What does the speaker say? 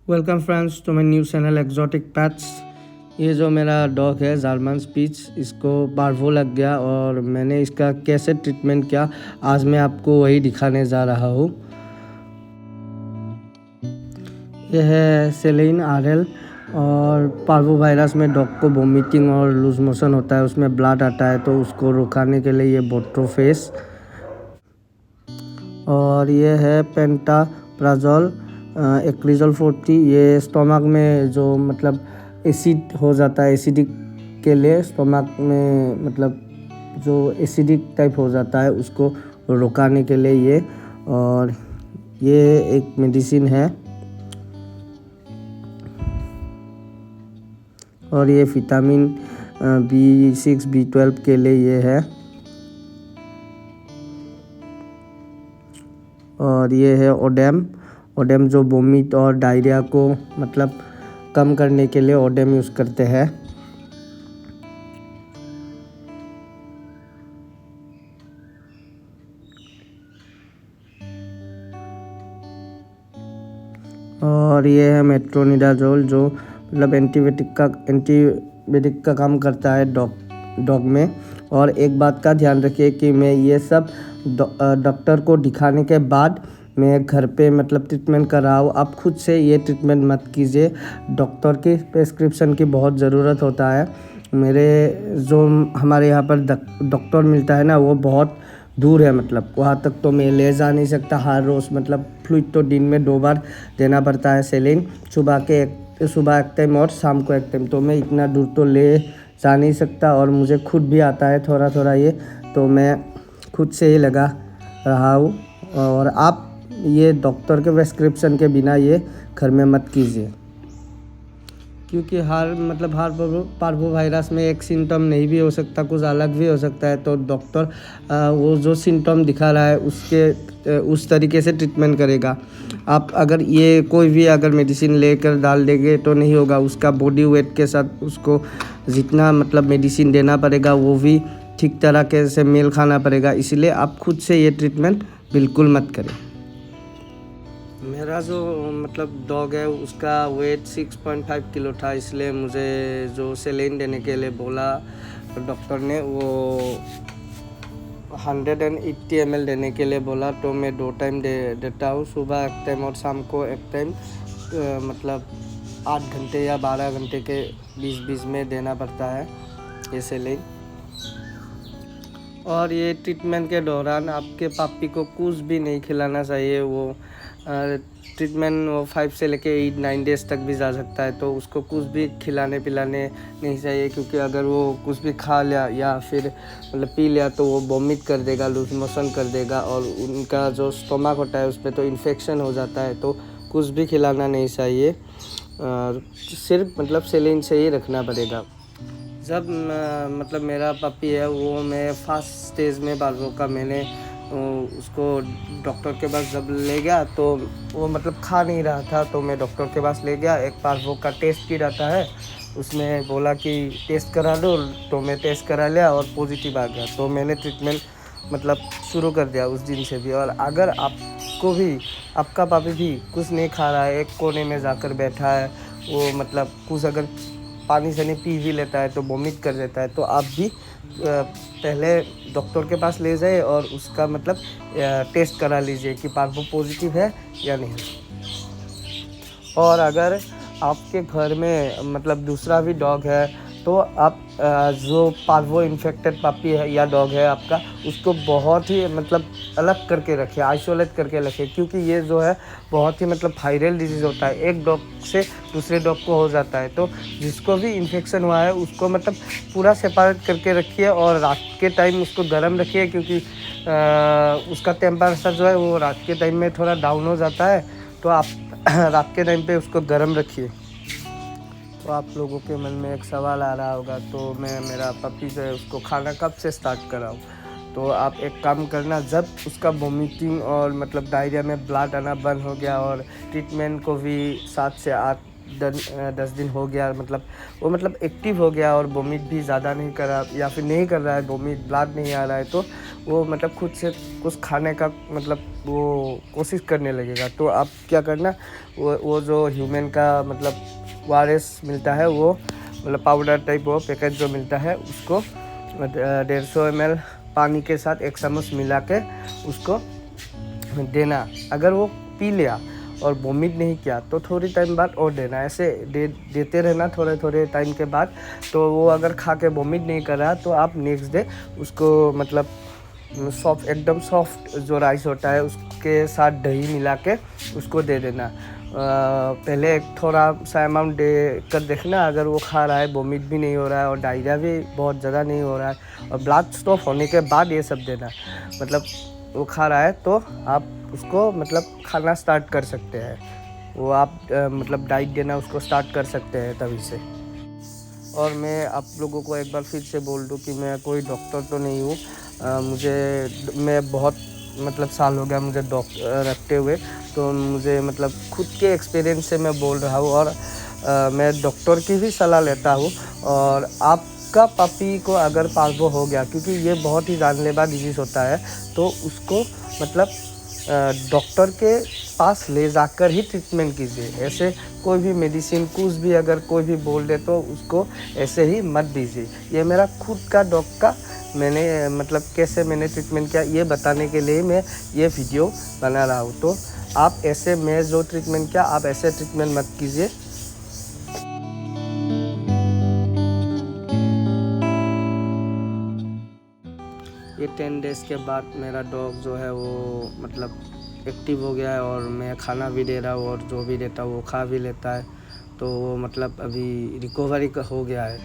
Welcome friends to my new channel exotic pets. ये जो मेरा डॉग है जर्मन स्पीच, इसको पार्वो लग गया और मैंने इसका कैसे ट्रीटमेंट किया आज मैं आपको वही दिखाने जा रहा हूँ। यह है सेलिन आरएल और पार्वो वायरस में डॉग को वोमिटिंग और लूज मोशन होता है, उसमें ब्लड आता है, तो उसको रुकाने के लिए ये बोट्रोफेस। और ये है पेंटाप्राजोल एक्रिजोल 40। ये स्टोमक में जो मतलब एसिड हो जाता है, एसिडिक के लिए स्टोमक में मतलब जो एसिडिक टाइप हो जाता है उसको रुकाने के लिए ये। और ये एक मेडिसिन है और ये विटामिन B6 B12 के लिए ये है। और ये है ओडेम जो वोमिट और डायरिया को मतलब कम करने के लिए ओडेम यूज़ करते हैं। और ये है मेट्रोनिडाजोल जो मतलब एंटीबायोटिक का काम करता है डॉग में। और एक बात का ध्यान रखिए कि मैं ये सब डॉक्टर को दिखाने के बाद मैं घर पे मतलब ट्रीटमेंट कर रहा हूँ। आप खुद से ये ट्रीटमेंट मत कीजिए, डॉक्टर की प्रिस्क्रिप्शन की बहुत ज़रूरत होता है। मेरे जो हमारे यहाँ पर डॉक्टर मिलता है ना, वो बहुत दूर है, मतलब वहाँ तक तो मैं ले जा नहीं सकता हर रोज़। मतलब फ्लूइड तो दिन में 2 बार देना पड़ता है सेलिन, सुबह एक टाइम और शाम को एक टाइम, तो मैं इतना दूर तो ले जा नहीं सकता। और मुझे खुद भी आता है थोड़ा थोड़ा ये, तो मैं खुद से ही लगा रहा हूँ। और आप ये डॉक्टर के प्रिस्क्रिप्शन के बिना ये घर में मत कीजिए, क्योंकि हर पार्वो वायरस में एक सिम्टम नहीं भी हो सकता, कुछ अलग भी हो सकता है। तो डॉक्टर वो जो सिम्टम दिखा रहा है उसके उस तरीके से ट्रीटमेंट करेगा। आप अगर ये कोई भी अगर मेडिसिन लेकर डाल देंगे तो नहीं होगा, उसका बॉडी वेट के साथ उसको जितना मतलब मेडिसिन देना पड़ेगा वो भी ठीक तरह के से मेल खाना पड़ेगा। इसलिए आप खुद से ये ट्रीटमेंट बिल्कुल मत करें। मेरा जो मतलब डॉग है उसका वेट 6.5 किलो था, इसलिए मुझे जो सेलिन देने के लिए बोला डॉक्टर ने, वो 180 ml देने के लिए बोला। तो मैं 2 टाइम देता हूँ, सुबह एक टाइम और शाम को एक टाइम। मतलब 8 घंटे या 12 घंटे के बीच में देना पड़ता है ये सेलिन। और ये ट्रीटमेंट के दौरान आपके पापी को कुछ भी नहीं खिलाना चाहिए। वो ट्रीटमेंट वो 5 से लेके 8-9 डेज तक भी जा सकता है, तो उसको कुछ भी खिलाने पिलाने नहीं चाहिए, क्योंकि अगर वो कुछ भी खा लिया या फिर मतलब पी लिया तो वो वॉमिट कर देगा, लूज मोशन कर देगा, और उनका जो स्टोमक होता है उस पर तो इन्फेक्शन हो जाता है। तो कुछ भी खिलाना नहीं चाहिए, सिर्फ मतलब सेलिन से ही रखना पड़ेगा। जब मतलब मेरा पपी है वो मैं फर्स्ट स्टेज में पार्वो का मैंने उसको डॉक्टर के पास जब ले गया तो वो मतलब खा नहीं रहा था, तो मैं डॉक्टर के पास ले गया। एक पार्वो का टेस्ट की रहता है, उसमें बोला कि टेस्ट करा दो, तो मैं टेस्ट करा लिया और पॉजिटिव आ गया। तो मैंने ट्रीटमेंट मतलब शुरू कर दिया उस दिन से भी। और अगर आपको भी आपका पापी भी कुछ नहीं खा रहा है, एक कोने में जाकर बैठा है, वो मतलब कुछ अगर पानी से नहीं पी भी लेता है तो वोमिट कर देता है, तो आप भी पहले डॉक्टर के पास ले जाए और उसका मतलब टेस्ट करा लीजिए कि पार्वो पॉजिटिव है या नहीं। और अगर आपके घर में मतलब दूसरा भी डॉग है तो आप जो पार्वो इन्फेक्टेड पपी है या डॉग है आपका, उसको बहुत ही मतलब अलग करके रखें, आइसोलेट करके रखें, क्योंकि ये जो है बहुत ही मतलब वायरल डिजीज़ होता है, एक डॉग से दूसरे डॉग को हो जाता है। तो जिसको भी इन्फेक्शन हुआ है उसको मतलब पूरा सेपरेट करके रखिए और रात के टाइम उसको गर्म रखिए, क्योंकि उसका टेम्परेचर जो है वो रात के टाइम में थोड़ा डाउन हो जाता है। तो आप रात के टाइम पे उसको गर्म रखिए। तो आप लोगों के मन में एक सवाल आ रहा होगा, तो मैं मेरा पपी जो है उसको खाना कब से स्टार्ट कराऊँ? तो आप एक काम करना, जब उसका वोमिटिंग और मतलब डायरिया में ब्लड आना बंद हो गया और ट्रीटमेंट को भी 7 से 8 10 दिन हो गया, मतलब वो मतलब एक्टिव हो गया और वोमिट भी ज़्यादा नहीं कर रहा या फिर नहीं कर रहा है, वोमिट ब्लड नहीं आ रहा है, तो वो मतलब खुद से कुछ खाने का मतलब वो कोशिश करने लगेगा। तो आप क्या करना, वो जो ह्यूमन का मतलब ORS मिलता है, वो मतलब पाउडर टाइप वो पैकेट जो मिलता है, उसको 150 ml पानी के साथ 1 चम्मच मिला के उसको देना। अगर वो पी लिया और वोमिट नहीं किया तो थोड़ी टाइम बाद और देना। ऐसे देते रहना थोड़े थोड़े टाइम के बाद। तो वो अगर खा के वोमिट नहीं कर रहा तो आप नेक्स्ट डे उसको मतलब सॉफ्ट, एकदम सॉफ्ट जो राइस होता है उसके साथ दही मिला के उसको दे देना। पहले एक थोड़ा सा अमाउंट दे कर देखना, अगर वो खा रहा है, वोमिट भी नहीं हो रहा है और डायरिया भी बहुत ज़्यादा नहीं हो रहा है और ब्लड स्टॉप होने के बाद ये सब देना। मतलब वो खा रहा है तो आप उसको मतलब खाना स्टार्ट कर सकते हैं। वो आप मतलब डाइट देना उसको स्टार्ट कर सकते हैं तभी से। और मैं आप लोगों को एक बार फिर से बोल दूं कि मैं कोई डॉक्टर तो नहीं हूँ। मैं बहुत मतलब साल हो गया मुझे डॉक्टर रखते हुए, तो मुझे मतलब खुद के एक्सपीरियंस से मैं बोल रहा हूँ। और मैं डॉक्टर की भी सलाह लेता हूँ। और आपका पपी को अगर पाल्बो हो गया, क्योंकि ये बहुत ही जानलेवा डिजीज़ होता है, तो उसको मतलब डॉक्टर के पास ले जाकर ही ट्रीटमेंट कीजिए। ऐसे कोई भी मेडिसिन कुछ भी अगर कोई भी बोल दे तो उसको ऐसे ही मत दीजिए। ये मेरा खुद का डॉग का मैंने मतलब कैसे मैंने ट्रीटमेंट किया ये बताने के लिए मैं ये वीडियो बना रहा हूँ। तो आप ऐसे, मैं जो ट्रीटमेंट किया, आप ऐसे ट्रीटमेंट मत कीजिए। ये 10 डेज़ के बाद मेरा डॉग जो है वो मतलब एक्टिव हो गया है और मैं खाना भी दे रहा हूँ और जो भी देता हूँ वो खा भी लेता है। तो वो मतलब अभी रिकवरी हो गया है।